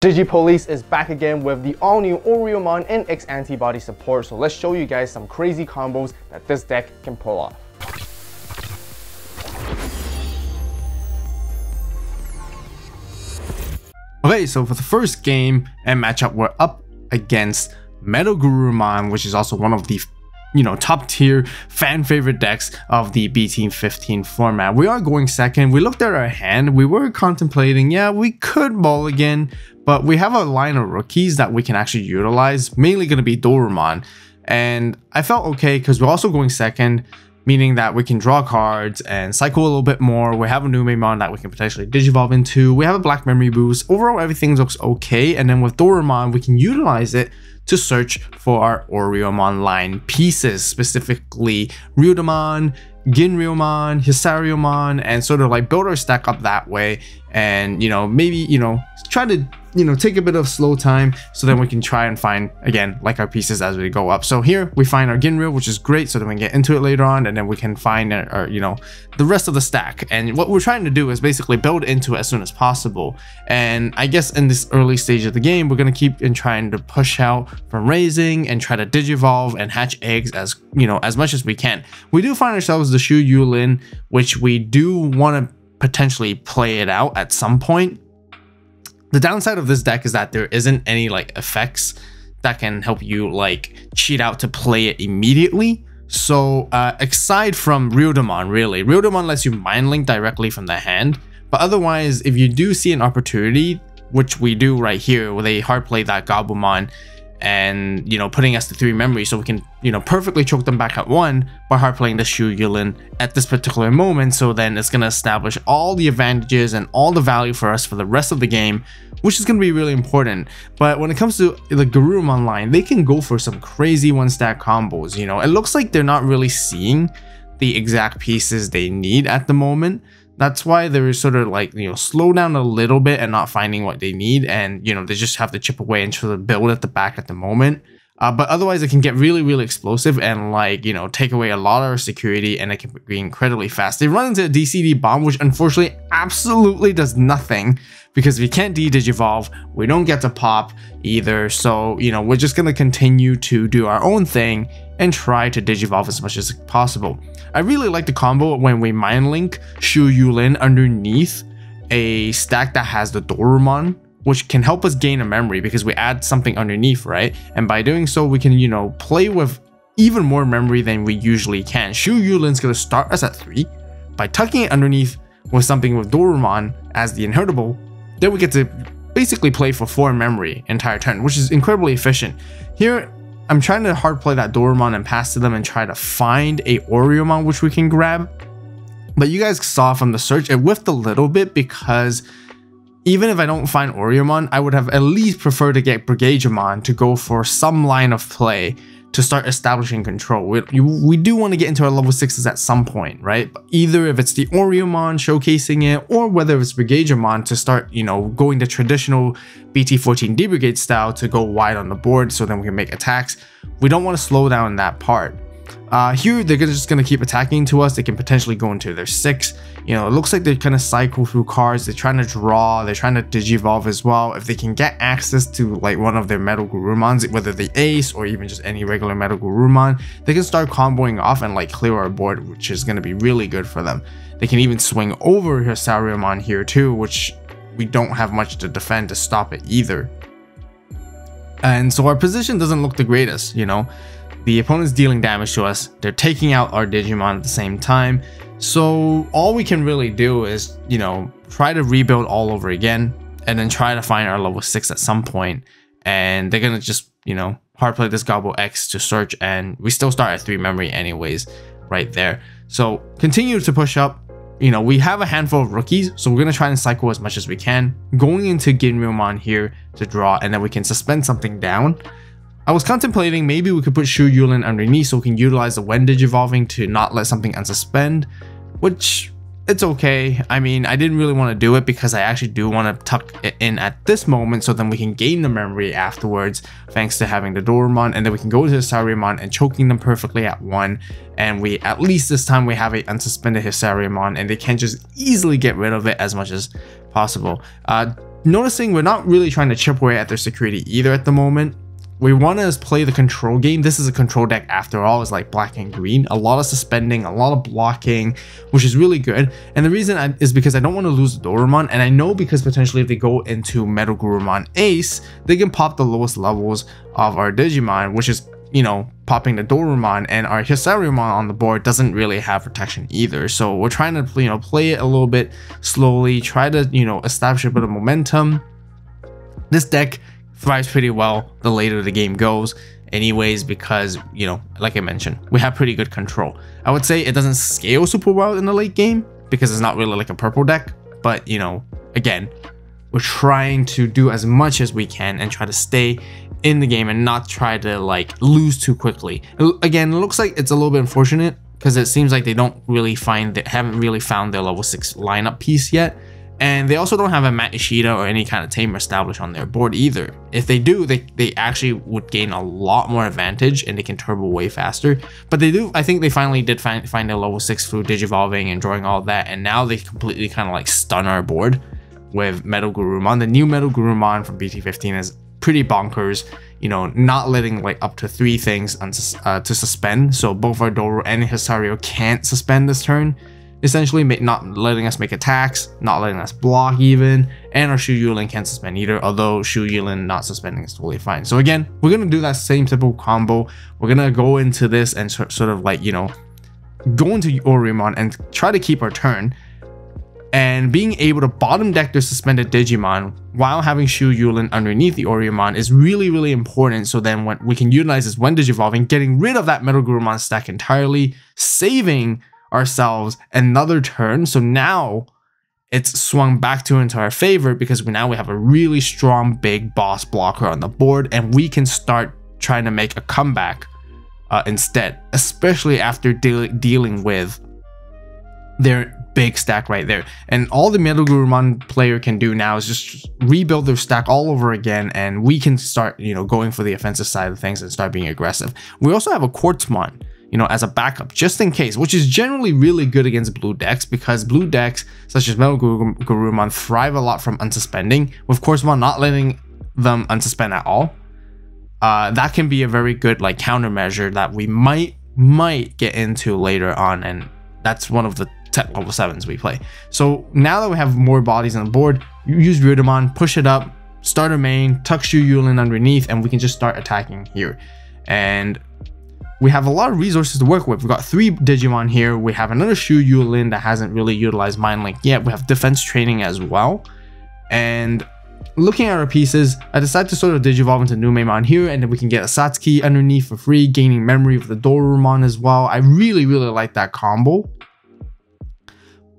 DigiPolice is back again with the all-new Ouryumon and X antibody support, so let's show you guys some crazy combos that this deck can pull off. Okay, so for the first game and matchup, we're up against Ouryumon, which is also one of the top tier fan favorite decks of the BT15 format. We are going second. We looked at our hand. We were contemplating, yeah, we could mulligan, but we have a line of rookies that we can actually utilize, mainly going to be Ouryumon. And I felt okay because we're also going second, meaning that we can draw cards and cycle a little bit more. We have a new Ouryumon that we can potentially digivolve into. We have a black memory boost. Overall, everything looks okay. And then with Ouryumon, we can utilize it to search for our Ouryumon line pieces, specifically Ryudamon, Ginryumon, Hisariumon, and sort of like build our stack up that way. And maybe try to take a bit of slow time so then we can try and find again like our pieces as we go up. So here we find our Ginryu, which is great, so then we can get into it later on, and then we can find our the rest of the stack. And what we're trying to do is basically build into it as soon as possible. And I guess in this early stage of the game, we're gonna keep trying to push out from raising and try to digivolve and hatch eggs as much as we can. We do find ourselves the Shu Yulin, which we do want to potentially play it out at some point. The downside of this deck is that there isn't any effects that can help you cheat out to play it immediately. So aside from Ryudamon, really, Ryudamon lets you mind link directly from the hand, but otherwise if you do see an opportunity, which we do right here, where they hard play that Gabumon and putting us to 3 memory, so we can perfectly choke them back at 1 by hard playing the Shu Yulin at this particular moment. So then it's going to establish all the advantages and all the value for us for the rest of the game, which is going to be really important. But when it comes to the Ouryumon line, they can go for some crazy one stack combos. It looks like they're not really seeing the exact pieces they need at the moment. That's why they're sort of slow down a little bit and not finding what they need, and they just have to chip away and sort of build at the back at the moment. But otherwise it can get really explosive and take away a lot of our security, and it can be incredibly fast. They run into a DCD bomb, which unfortunately absolutely does nothing, because if we can't digivolve, we don't get to pop either. So we're just going to continue to do our own thing and try to digivolve as much as possible. I really like the combo when we mind link Shu Yulin underneath a stack that has the Ouryumon, which can help us gain a memory because we add something underneath, right? And by doing so, we can play with even more memory than we usually can. Shu Yulin's going to start us at 3. By tucking it underneath with something with Ouryumon as the inheritable, then we get to basically play for 4 memory entire turn, which is incredibly efficient. Here I'm trying to hard play that Ouryumon and pass to them and try to find a Ouryumon which we can grab. But you guys saw from the search, it whiffed a little bit, because even if I don't find Ouryumon, I would have at least preferred to get Brigadramon to go for some line of play to start establishing control. We do want to get into our level 6s at some point, right? Either if it's the Ouryumon showcasing it, or whether it's Brigadramon to start, going the traditional BT14 D-Brigade style to go wide on the board, so then we can make attacks. We don't want to slow down that part. Here they're just going to keep attacking to us. They can potentially go into their 6. It looks like they're kind of cycle through cards. They're trying to draw, they're trying to digivolve as well. If they can get access to one of their Metal Gurumons, whether the Ace or even just any regular Metal Gurumon, they can start comboing off and clear our board, which is going to be really good for them. They can even swing over Hisariumon here too, which we don't have much to defend to stop it either. And so our position doesn't look the greatest. The opponent's dealing damage to us, they're taking out our Digimon at the same time. So all we can really do is, try to rebuild all over again, and then try to find our level 6 at some point. And they're gonna just, hard play this Gobble X to search, and we still start at 3 memory anyways, right there. So continue to push up. We have a handful of rookies, so we're gonna try and cycle as much as we can. Going into Ginryumon here to draw, and then we can suspend something down. I was contemplating maybe we could put Shu Yulin underneath so we can utilize the when digivolving to not let something unsuspend, which it's okay. I mean, I didn't really want to do it because I actually do want to tuck it in at this moment, so then we can gain the memory afterwards thanks to having the Ouryumon, and then we can go to the Hisariumon and choking them perfectly at 1, and we at least this time we have a unsuspended Hisariumon, and they can just easily get rid of it as much as possible. noticing we're not really trying to chip away at their security either at the moment. We want to play the control game. This is a control deck after all. It's like black and green. A lot of suspending, a lot of blocking, which is really good. And the reason is because I don't want to lose the Ouryumon. And I know because potentially if they go into Metal Ace, they can pop the lowest levels of our Digimon, which is, you know, popping the Ouryumon, and our Ouryumon on the board doesn't really have protection either. So we're trying to, you know, play it a little bit slowly, try to, you know, establish a bit of momentum. This deck thrives pretty well the later the game goes anyways, because, you know, like I mentioned, we have pretty good control. I would say it doesn't scale super well in the late game because it's not really like a purple deck, but, you know, again, we're trying to do as much as we can and try to stay in the game and not try to like lose too quickly. Again, it looks like it's a little bit unfortunate because it seems like they haven't really found their level 6 lineup piece yet. And they also don't have a Matt Ishida or any kind of tamer established on their board either. If they do, they actually would gain a lot more advantage and they can turbo way faster. But they do, I think they finally did find their level 6 through digivolving and drawing all that. And now they completely kind of like stun our board with Metal Gurumon. The new Metal Gurumon from BT15 is pretty bonkers, you know, not letting like up to 3 things to suspend. So both our Doro and Hisario can't suspend this turn. Essentially not letting us make attacks, not letting us block even, and our Shu Yulin can't suspend either, although Shu Yulin not suspending is totally fine. So again, we're going to do that same typical combo. We're going to go into this and sort of like, you know, go into Ouryumon and try to keep our turn. And being able to bottom deck their suspended Digimon while having Shu Yulin underneath the Ouryumon is really, really important. So then when we can utilize this when digivolving, getting rid of that Metal Gurumon stack entirely, saving ourselves another turn. So now it's swung back into our favor because now we have a really strong big boss blocker on the board, and we can start trying to make a comeback instead, especially after dealing with their big stack right there. And all the Metal Gurumon player can do now is just rebuild their stack all over again, and we can start, you know, going for the offensive side of things and start being aggressive. We also have a Quartzmon, you know, as a backup just in case, which is generally really good against blue decks because blue decks such as Metal Gurumon thrive a lot from unsuspending, with Quartzmon not letting them unsuspend at all. That can be a very good like countermeasure that we might get into later on, and that's one of the tech level 7s we play. So now that we have more bodies on the board, you use Ouryumon, push it up, start our main, tuck Shu Yulin underneath, and we can just start attacking here. And we have a lot of resources to work with. We've got 3 Digimon here. We have another Shu Yulin that hasn't really utilized Mind Link yet. We have defense training as well. And looking at our pieces, I decided to sort of digivolve into Numemon here, and then we can get a Satsuki underneath for free, gaining memory of the Dorumon as well. I really, really like that combo.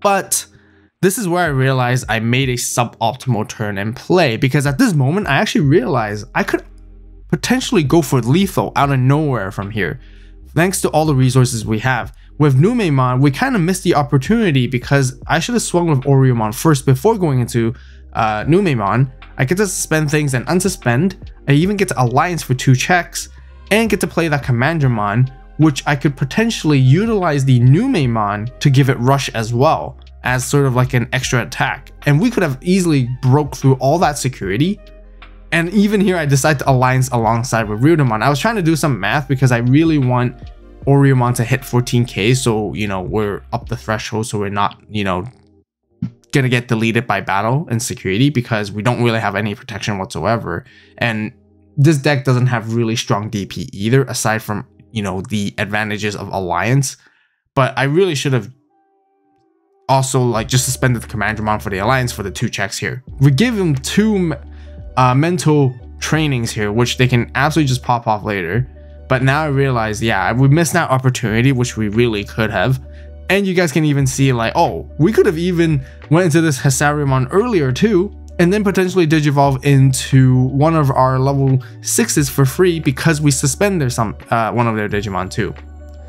But this is where I realized I made a suboptimal turn in play, because at this moment, I actually realized I could potentially go for lethal out of nowhere from here, thanks to all the resources we have. With Numemon, we kind of missed the opportunity because I should have swung with Ouryumon first before going into Numemon. I get to suspend things and unsuspend. I even get to alliance for 2 checks and get to play that commandramon, which I could potentially utilize the Numemon to give it rush as well as sort of like an extra attack. And we could have easily broke through all that security. And even here, I decided to alliance alongside with Ouryumon. I was trying to do some math because I really want Ouryumon to hit 14k. So, you know, we're up the threshold. So we're not, you know, gonna get deleted by battle and security because we don't really have any protection whatsoever. And this deck doesn't have really strong DP either, aside from, you know, the advantages of alliance. But I really should have also like just suspended the commandramon for the alliance for the 2 checks here. We give them 2 mental trainings here, which they can absolutely just pop off later. But now I realize, yeah, we missed that opportunity, which we really could have. And you guys can even see like, oh, we could have even went into this Ouryumon earlier too, and then potentially digivolve into one of our level 6s for free because we suspend one of their Digimon too.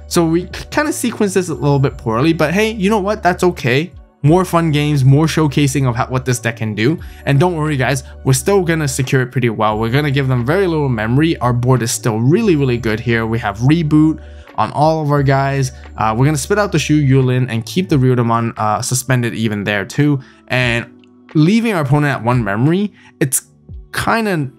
So we kind of sequenced this a little bit poorly, but hey, you know what? That's okay. More fun games, more showcasing of what this deck can do. And don't worry guys, we're still gonna secure it pretty well. We're gonna give them very little memory. Our board is still really, really good here. We have reboot on all of our guys. We're gonna spit out the Shu Yulin and keep the Ouryumon suspended even there too. And leaving our opponent at 1 memory, it's kind of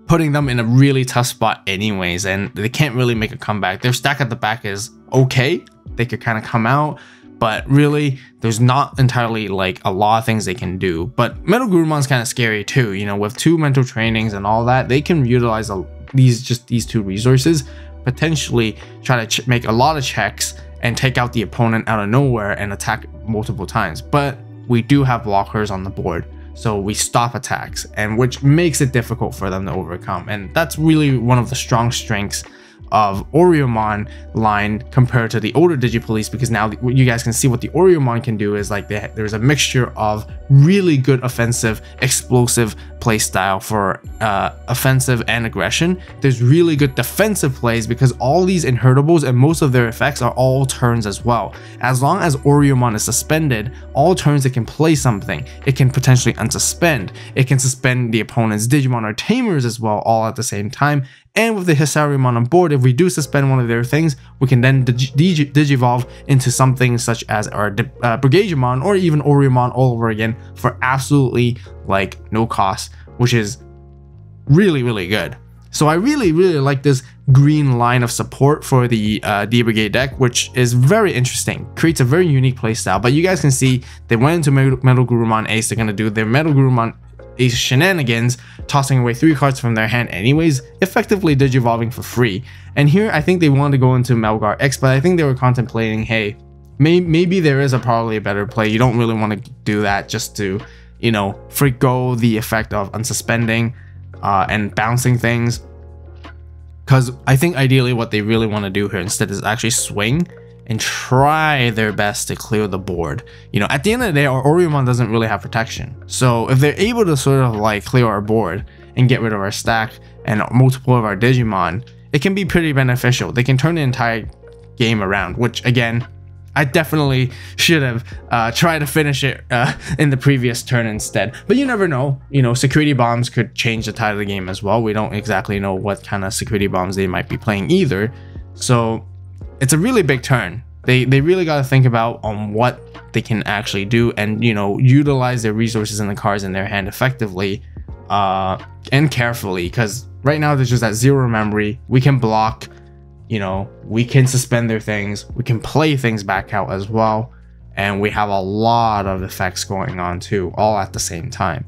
putting them in a really tough spot anyways, and they can't really make a comeback. Their stack at the back is okay. They could kind of come out, but really there's not entirely like a lot of things they can do. But Metal Gurumon's kind of scary too, you know, with 2 mental trainings and all that. They can utilize these 2 resources, potentially try to make a lot of checks and take out the opponent out of nowhere and attack multiple times. But we do have blockers on the board, so we stop attacks, and which makes it difficult for them to overcome. And that's really one of the strong strengths of Ouryumon line compared to the older DigiPolice, because now you guys can see what the Ouryumon can do is like there's a mixture of really good offensive, explosive play style for offensive and aggression. There's really good defensive plays because all these inheritables and most of their effects are all turns as well. As long as Ouryumon is suspended, all turns it can play something. It can potentially unsuspend. It can suspend the opponent's Digimon or Tamers as well, all at the same time. And with the Ouryumon on board, if we do suspend one of their things, we can then digivolve into something such as our Brigadramon or even Ouryumon all over again for absolutely like no cost, which is really, really good. So I really, really like this green line of support for the D-Brigade deck, which is very interesting. Creates a very unique playstyle. But you guys can see they went into Metal Gurumon Ace. They're going to do their Metal Gurumon Ace shenanigans, tossing away 3 cards from their hand anyways, effectively digivolving for free. And here I think they wanted to go into Melgar X, but I think they were contemplating, hey, maybe there is probably a better play. You don't really want to do that just to, you know, forgo the effect of unsuspending and bouncing things. Because I think ideally what they really want to do here instead is actually swing and try their best to clear the board. You know, at the end of the day, our Ouryumon doesn't really have protection. So if they're able to sort of like clear our board and get rid of our stack and multiple of our Digimon, it can be pretty beneficial. They can turn the entire game around, which again, I definitely should have tried to finish it in the previous turn instead. But you never know. You know, security bombs could change the tide of the game as well. We don't exactly know what kind of security bombs they might be playing either. So it's a really big turn. They really got to think about on what they can actually do and, you know, utilize their resources and the cards in their hand effectively and carefully, because right now there's just that 0 memory. We can block, you know, we can suspend their things, we can play things back out as well, and we have a lot of effects going on too, all at the same time.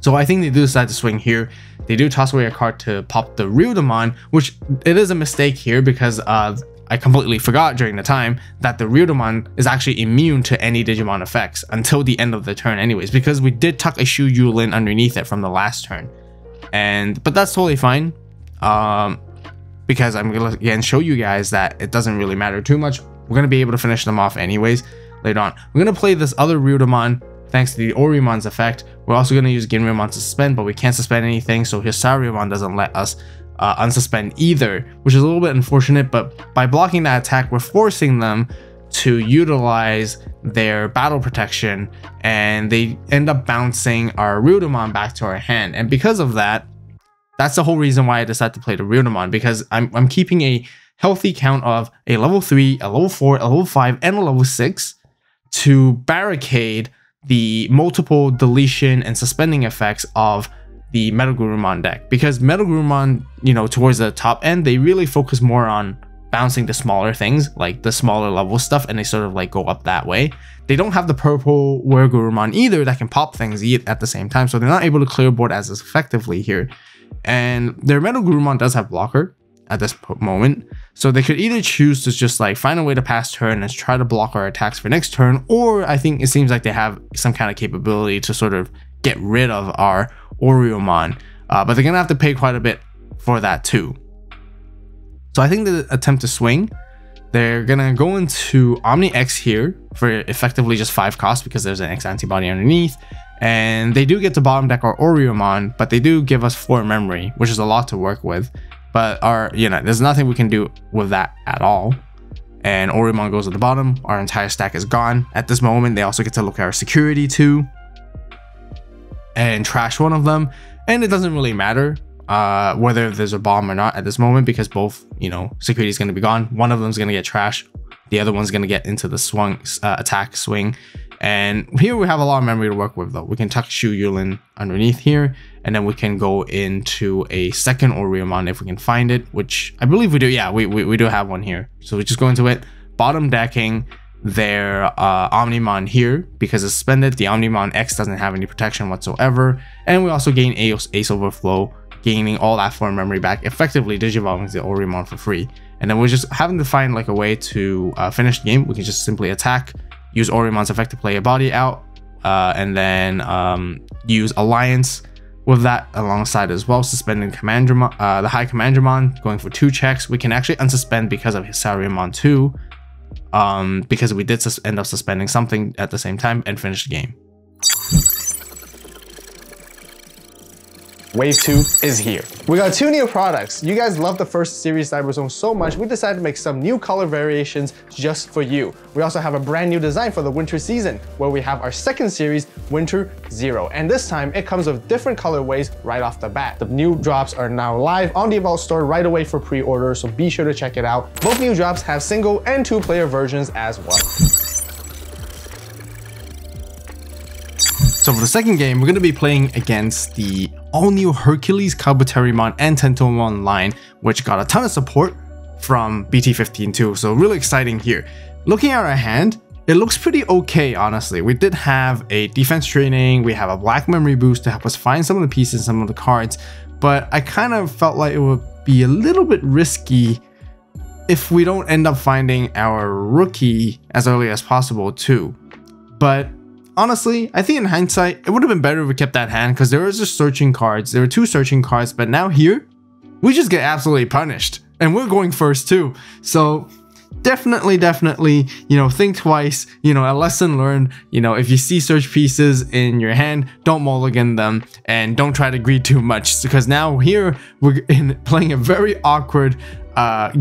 So I think they do decide to swing here. They do toss away a card to pop the Ouryumon, which it is a mistake here because I completely forgot during the time that the Ouryumon is actually immune to any Digimon effects until the end of the turn anyways, because we did tuck a Shu Yulin underneath it from the last turn. But that's totally fine, because I'm going to again show you guys that it doesn't really matter too much. We're going to be able to finish them off anyways later on. We're going to play this other Ouryumon thanks to the Ouryumon's effect. We're also going to use Ginryumon to suspend, but we can't suspend anything, so Ouryumon doesn't let us unsuspend either, which is a little bit unfortunate. But by blocking that attack, we're forcing them to utilize their battle protection, and they end up bouncing our Ouryumon back to our hand. And because of that, that's the whole reason why I decided to play the Ouryumon, because I'm keeping a healthy count of a level 3, a level 4, a level 5, and a level 6 to barricade the multiple deletion and suspending effects of the Metal Gurumon deck. Because Metal Gurumon, you know, towards the top end, they really focus more on bouncing the smaller things, like the smaller level stuff, and they sort of like go up that way. They don't have the purple Ouryumon either that can pop things at the same time, so they're not able to clear board as effectively here. And their Metal Gurumon does have blocker at this moment, so they could either choose to just like find a way to pass turn and try to block our attacks for next turn, or I think it seems like they have some kind of capability to sort of get rid of our Ouryumon, but they're gonna have to pay quite a bit for that too. So I think the attempt to swing, they're gonna go into Omni X here for effectively just 5 cost because there's an X antibody underneath, and they do get to bottom deck our Ouryumon, but they do give us 4 memory, which is a lot to work with. But there's nothing we can do with that at all. And Ouryumon goes at the bottom. Our entire stack is gone at this moment. They also get to look at our security too and trash one of them. And it doesn't really matter whether there's a bomb or not at this moment, because both, you know, security is going to be gone. One of them is going to get trashed. The other one's going to get into the attack swing. And here we have a lot of memory to work with though. We can tuck Shu Yulin underneath here, and then we can go into a second Ouryumon if we can find it, which I believe we do. Yeah, we do have one here. So we just go into it, bottom decking their Omnimon here because it's suspended. The Omnimon X doesn't have any protection whatsoever. And we also gain Ace Overflow, gaining all that form memory back, effectively digivolving the Ouryumon for free. And then we're just having to find like a way to finish the game. We can just simply attack, use Ouryumon's effect to play a body out, and then use Alliance with that alongside as well, suspending Commandramon, the High Commandramon, going for 2 checks. We can actually unsuspend because of his Ouryumon 2, because we did end up suspending something at the same time and finish the game. Wave 2 is here. We got 2 new products. You guys love the first series Cyberzone so much, we decided to make some new color variations just for you. We also have a brand new design for the winter season, where we have our second series, Winter 0. And this time, it comes with different colorways right off the bat. The new drops are now live on the AVAULT store right away for pre-order, so be sure to check it out. Both new drops have single and 2-player versions as well. So for the second game, we're going to be playing against the all-new Hercules, Kabuterimon, and Tentomon line, which got a ton of support from BT15 too, so really exciting here. Looking at our hand, it looks pretty okay, honestly. We did have a defense training, we have a black memory boost to help us find some of the pieces, some of the cards, but I kind of felt like it would be a little bit risky if we don't end up finding our rookie as early as possible too. But honestly, I think in hindsight, it would have been better if we kept that hand because there was just searching cards. There were 2 searching cards, but now here, we just get absolutely punished. And we're going first too. So definitely, you know, think twice, you know, a lesson learned, you know, if you see search pieces in your hand, don't mulligan them and don't try to greed too much, because now here we're playing a very awkward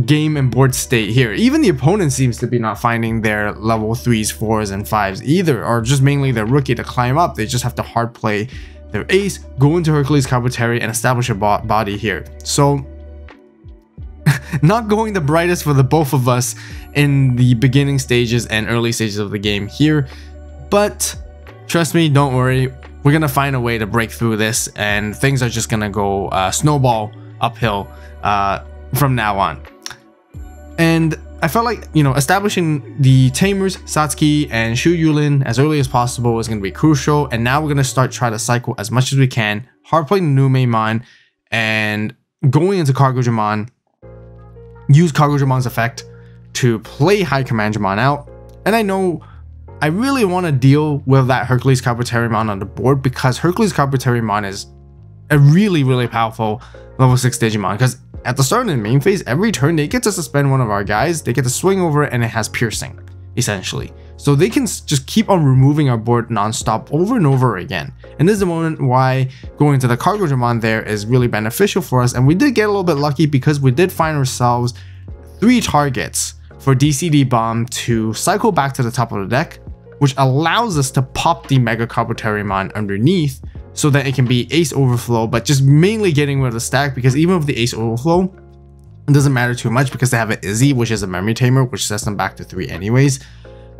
game and board state here. Even the opponent seems to be not finding their level 3s, 4s, and 5s either, or just mainly their rookie to climb up. They just have to hard play their ace, go into Hercules Kabuteri, and establish a body here. So not going the brightest for the both of us in the beginning stages and early stages of the game here, but trust me, don't worry, we're gonna find a way to break through this, and things are just gonna go snowball uphill from now on. And I felt like, you know, establishing the Tamers, Satsuki, and Shu Yulin as early as possible is going to be crucial. And now we're going to start trying to cycle as much as we can, hard playing the new Maimon, and going into Cargojamon, use Cargojamon's effect to play High Commandramon out. And I know I really want to deal with that Hercules Kabuterimon on the board, because Hercules Kabuterimon is a really powerful level 6 Digimon, because at the start of the main phase, every turn they get to suspend one of our guys, they get to swing over it, and it has piercing, essentially. So they can just keep on removing our board non-stop over and over again. And this is the moment why going to the Cargojamon there is really beneficial for us. And we did get a little bit lucky because we did find ourselves 3 targets for DCD Bomb to cycle back to the top of the deck, which allows us to pop the Mega Kabuterimon underneath, so that it can be Ace Overflow, but just mainly getting rid of the stack, because even with the Ace Overflow, it doesn't matter too much because they have an Izzy, which is a memory tamer, which sets them back to 3 anyways.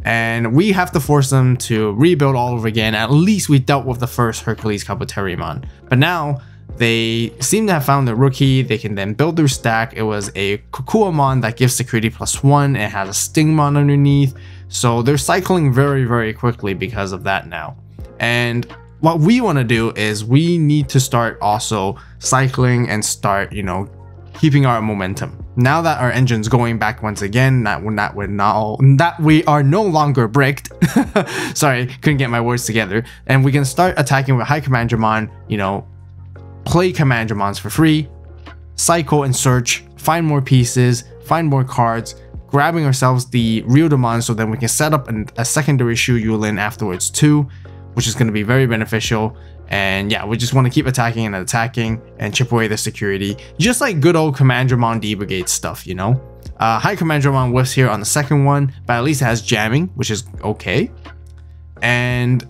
And we have to force them to rebuild all over again. At least we dealt with the first Hercules Kabuterimon. But now they seem to have found their rookie. They can then build their stack. It was a Kukuamon that gives security +1. It has a Stingmon underneath. So they're cycling very quickly because of that now. And what we want to do is we need to start also cycling and start, you know, keeping our momentum. Now that our engine's going back once again, that we are no longer bricked. Sorry, couldn't get my words together. And we can start attacking with High Commandramon, you know, play Commandramons for free, cycle and search, find more pieces, find more cards, grabbing ourselves the Ouryumon, so then we can set up a secondary Shu Yulin afterwards too, which is going to be very beneficial. And yeah, we just want to keep attacking and chip away the security, just like good old Commandramon D Brigade stuff, you know. High Commandramon whiffs here on the second one, but at least it has jamming, which is okay. And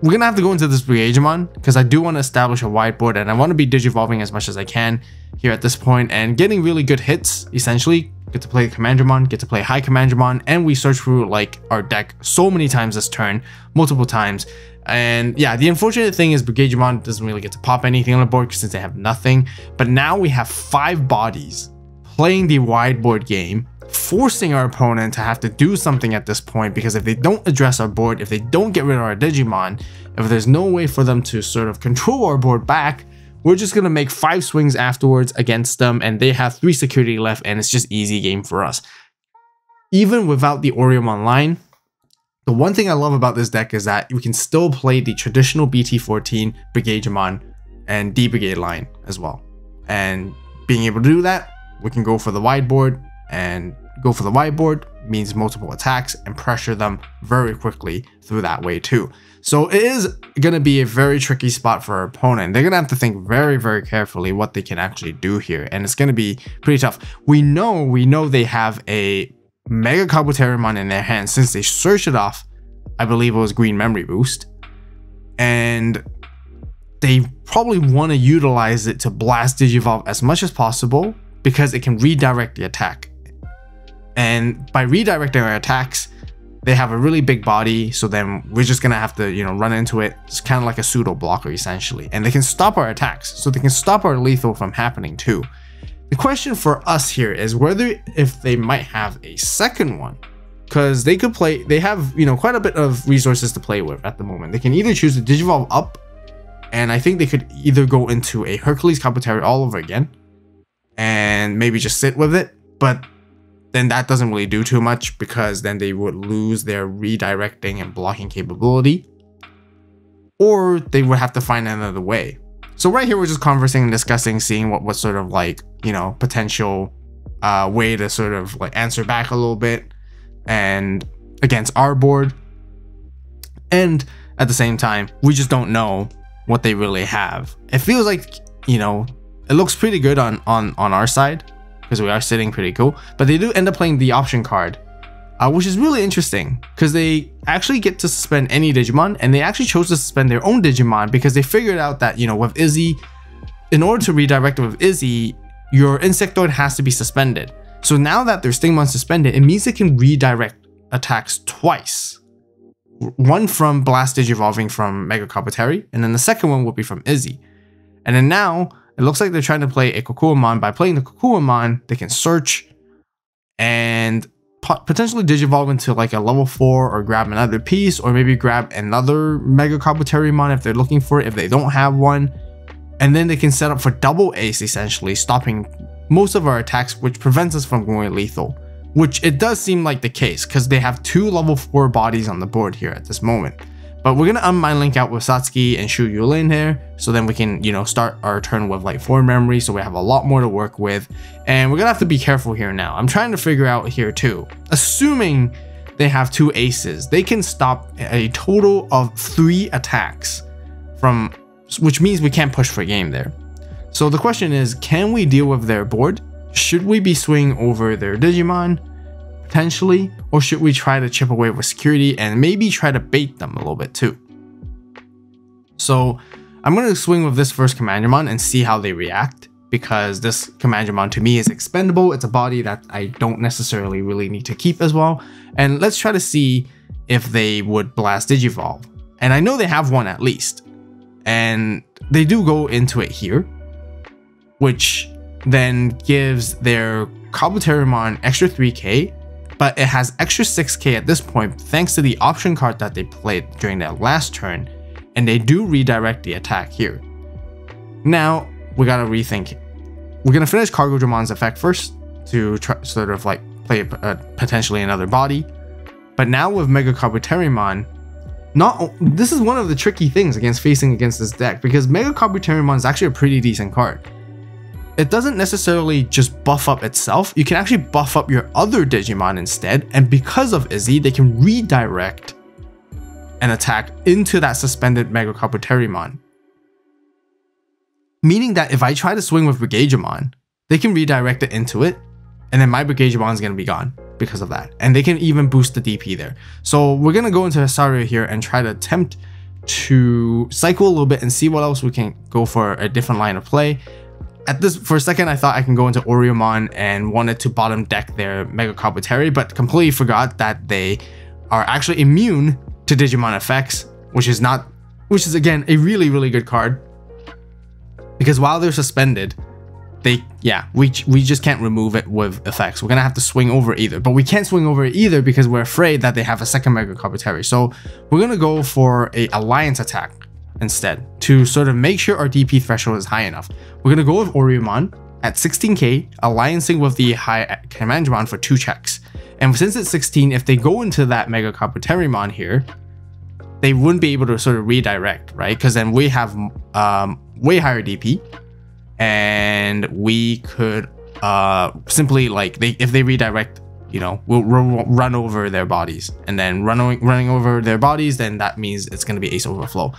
we're gonna have to go into this Brigadramon because I do want to establish a whiteboard, and I want to be digivolving as much as I can here at this point and getting really good hits, essentially get to play commandramon, get to play high commandramon, and we search through like our deck so many times this turn, multiple times. And yeah, the unfortunate thing is Brigadramon doesn't really get to pop anything on the board since they have nothing. But now we have 5 bodies playing the wide board game, forcing our opponent to have to do something at this point, because if they don't address our board, if they don't get rid of our Digimon, if there's no way for them to sort of control our board back, we're just going to make 5 swings afterwards against them, and they have 3 security left, and it's just easy game for us. Even without the Ouryumon line, the one thing I love about this deck is that we can still play the traditional BT14, Brigadramon, and D-Brigade line as well. And being able to do that, we can go for the wide board, and go for the wide board means multiple attacks and pressure them very quickly through that way too. So it is going to be a very tricky spot for our opponent. They're going to have to think very, very carefully what they can actually do here, and it's going to be pretty tough. We know they have a Mega Kabuterimon in their hands since they searched it off. I believe it was Green Memory Boost, and they probably want to utilize it to blast Digivolve as much as possible because it can redirect the attack. And by redirecting our attacks, they have a really big body, so then we're just gonna have to, you know, run into it. It's kind of like a pseudo blocker essentially, and they can stop our attacks, so they can stop our lethal from happening too. The question for us here is whether if they might have a second one, because they could play, they have, you know, quite a bit of resources to play with at the moment. They can either choose to Digivolve up, and I think they could either go into a Hercules Kabuteri all over again and maybe just sit with it, but then that doesn't really do too much because then they would lose their redirecting and blocking capability, or they would have to find another way. So right here, we're just conversing and discussing, seeing what sort of like, you know, potential way to sort of like answer back a little bit and against our board. And at the same time, we just don't know what they really have. It feels like, you know, it looks pretty good on our side because we are sitting pretty cool, but they do end up playing the option card, which is really interesting because they actually get to suspend any Digimon, and they actually chose to suspend their own Digimon because they figured out that, you know, with Izzy, in order to redirect it with Izzy, your Insectoid has to be suspended. So now that their Stingmon suspended, it means it can redirect attacks twice. One from Blast Digivolving from Mega Kabuteri, and then the second one will be from Izzy. And then now, it looks like they're trying to play a Kokuamon. By playing the Kokuamon, they can search and potentially Digivolve into like a level 4 or grab another piece, or maybe grab another Mega Kabuterimon if they're looking for it, if they don't have one. And then they can set up for double ace, essentially stopping most of our attacks, which prevents us from going lethal, which it does seem like the case because they have 2 level 4 bodies on the board here at this moment. But we're gonna unmind link out with Satsuki and Shu Yulin here, so then we can, you know, start our turn with like 4 memory, so we have a lot more to work with. And we're gonna have to be careful here now. I'm trying to figure out here too, assuming they have 2 aces, they can stop a total of 3 attacks from, which means we can't push for game there. So the question is, can we deal with their board? Should we be swinging over their Digimon? Potentially, or should we try to chip away with security and maybe try to bait them a little bit too? So I'm going to swing with this first Commandramon and see how they react, because this Commandramon to me is expendable. It's a body that I don't necessarily really need to keep as well. And let's try to see if they would blast Digivolve. And I know they have one at least, and they do go into it here, which then gives their Kabuterimon extra 3k, but it has extra 6k at this point thanks to the option card that they played during that last turn, and they do redirect the attack here. Now we gotta rethink. We're gonna finish Cargodramon's effect first to try, sort of like play potentially another body, but now with Mega Kabuterimon, this is one of the tricky things against this deck, because Mega Kabuterimon is actually a pretty decent card. It doesn't necessarily just buff up itself, you can actually buff up your other Digimon instead, and because of Izzy, they can redirect an attack into that suspended Mega Kabuterimon. Meaning that if I try to swing with Brigadramon, they can redirect it into it, and then my Brigadramon is going to be gone because of that. And they can even boost the DP there. So we're going to go into Hasario here and try to attempt to cycle a little bit and see what else we can go for a different line of play. for a second, I thought I can go into Ouryumon and wanted to bottom deck their Mega Kabuteru, but completely forgot that they are actually immune to Digimon effects, which is again a really, really good card. Because while they're suspended, we just can't remove it with effects. We're gonna have to swing over either, but we can't swing over it either because we're afraid that they have a second Mega Kabuteru. So we're gonna go for a alliance attack instead to sort of make sure our DP threshold is high enough. We're gonna go with Ouryumon at 16k, alliancing with the high commandramon for 2 checks. And since it's 16, if they go into that Mega Kabuterimon here, they wouldn't be able to sort of redirect, right? Because then we have way higher DP. And we could simply, like, if they redirect, you know, we'll run over their bodies, and then running over their bodies, then that means it's going to be Ace Overflow.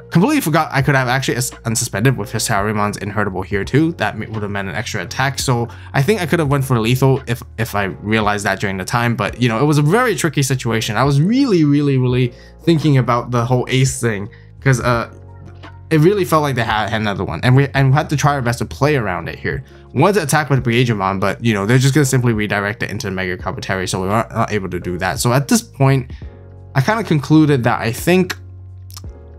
Completely forgot I could have actually unsuspended with Hisarumon's Inhurtable here too. That would have meant an extra attack. So I think I could have went for lethal if I realized that during the time. But you know, it was a very tricky situation. I was really thinking about the whole Ace thing because it really felt like they had another one, and we had to try our best to play around it here. We wanted to attack with Brigadramon, but you know, they're just gonna simply redirect it into Mega Kabuteru, so we weren't not able to do that. So at this point, I kind of concluded that I think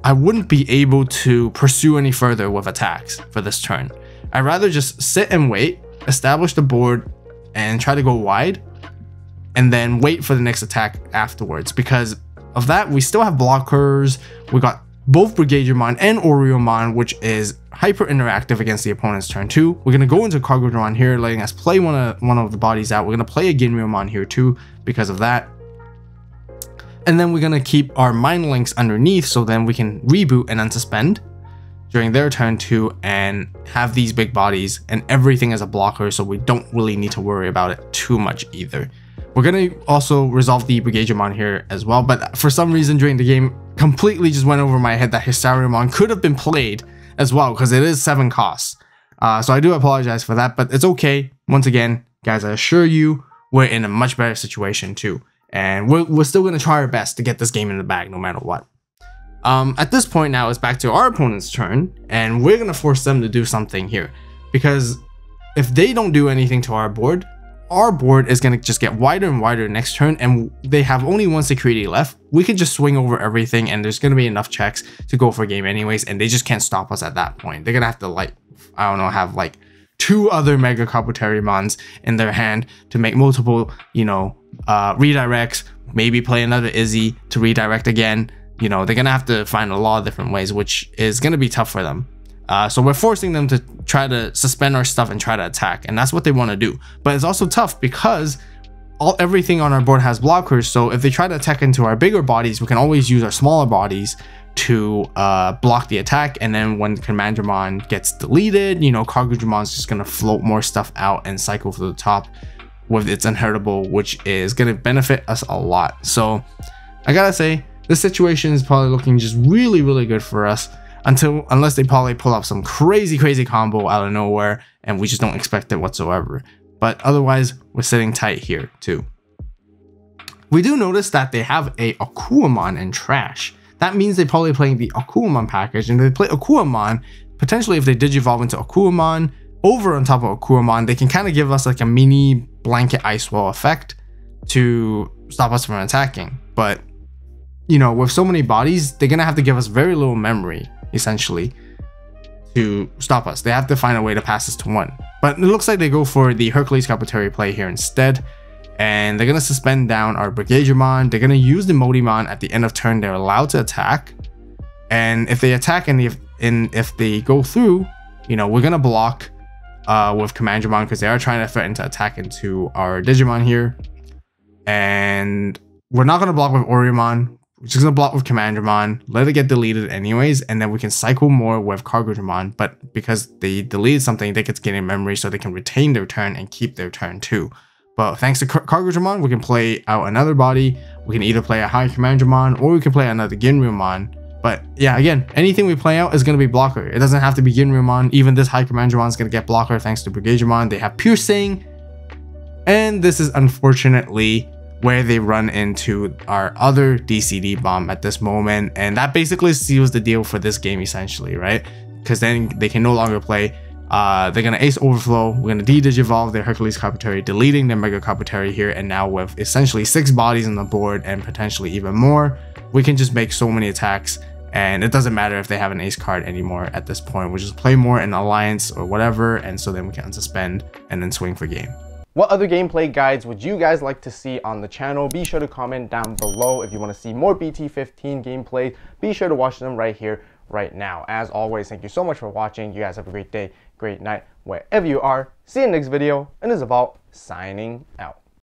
I wouldn't be able to pursue any further with attacks for this turn. I'd rather just sit and wait, establish the board, and try to go wide, and then wait for the next attack afterwards. Because of that, we still have blockers. We got both Brigadramon and Ouryumon, which is hyper interactive against the opponent's turn 2. We're going to go into Cargodramon here, letting us play one of the bodies out. We're going to play a Ginryumon here too because of that. And then we're going to keep our Mind Links underneath, so then we can reboot and unsuspend during their turn 2 and have these big bodies and everything as a blocker, so we don't really need to worry about it too much either. We're going to also resolve the Brigadramon here as well, but for some reason during the game, completely just went over my head that Hisarumon could have been played as well, because it is 7 costs. So I do apologize for that, but it's okay. Once again, guys, I assure you, we're in a much better situation too. And we're still going to try our best to get this game in the bag no matter what. At this point now, it's back to our opponent's turn, and we're going to force them to do something here. Because if they don't do anything to our board is going to just get wider and wider next turn, and they have only 1 security left. We could just swing over everything, and there's going to be enough checks to go for a game anyways, and they just can't stop us at that point. They're going to have to, like, I don't know, have like 2 other Mega Kabuterimons in their hand to make multiple, you know, redirects, maybe play another Izzy to redirect again. You know, they're going to have to find a lot of different ways, which is going to be tough for them. So we're forcing them to try to suspend our stuff and try to attack, and that's what they want to do. But it's also tough because everything on our board has blockers, so if they try to attack into our bigger bodies, we can always use our smaller bodies to block the attack. And then when commandramon gets deleted, you know, Cargodramon's just going to float more stuff out and cycle to the top with its Unhurtable, which is going to benefit us a lot. So I gotta say, this situation is probably looking just really good for us, unless they probably pull up some crazy combo out of nowhere and we just don't expect it whatsoever. But otherwise, we're sitting tight here too. We do notice that they have a Ouryumon in trash. That means they're probably playing the Ouryumon package, and if they play Ouryumon, potentially if they digivolve into Ouryumon, over on top of Ouryumon, they can kind of give us like a mini blanket ice wall effect to stop us from attacking. But you know, with so many bodies, they're gonna have to give us very little memory essentially to stop us. They have to find a way to pass us to 1. But it looks like they go for the Hercules Kabuteru play here instead, and they're gonna suspend down our Brigadramon. They're gonna use the Modimon at the end of turn. They're allowed to attack, and if they attack and if they go through, you know, we're gonna block with commandramon because they are trying to threaten to attack into our Digimon here, and we're not gonna block with Ouryumon. We're just gonna block with commandramon, let it get deleted anyways, and then we can cycle more with Cargodramon. But because they deleted something, they get to gain in memory, so they can retain their turn and keep their turn too. But thanks to Cargodramon, we can play out another body. We can either play a high commandramon or we can play another Ginryumon. But yeah, again, anything we play out is gonna be blocker. It doesn't have to be Ginryumon. Even this high commandramon is gonna get blocker thanks to Brigadramon. They have piercing, and this is unfortunately where they run into our other DCD bomb at this moment, and that basically seals the deal for this game essentially, right? Because then they can no longer play They're gonna Ace Overflow. We're gonna de-digivolve their Hercules Carpetary, deleting their Mega Carpetary here, and now with essentially 6 bodies on the board and potentially even more, we can just make so many attacks, and it doesn't matter if they have an ace card anymore at this point. We'll just play more in Alliance or whatever, and so then we can unsuspend and then swing for game. What other gameplay guides would you guys like to see on the channel? Be sure to comment down below. If you want to see more BT15 gameplay, be sure to watch them right here, right now. As always, thank you so much for watching. You guys have a great day, great night, wherever you are. See you in the next video, and this is AVAULT signing out.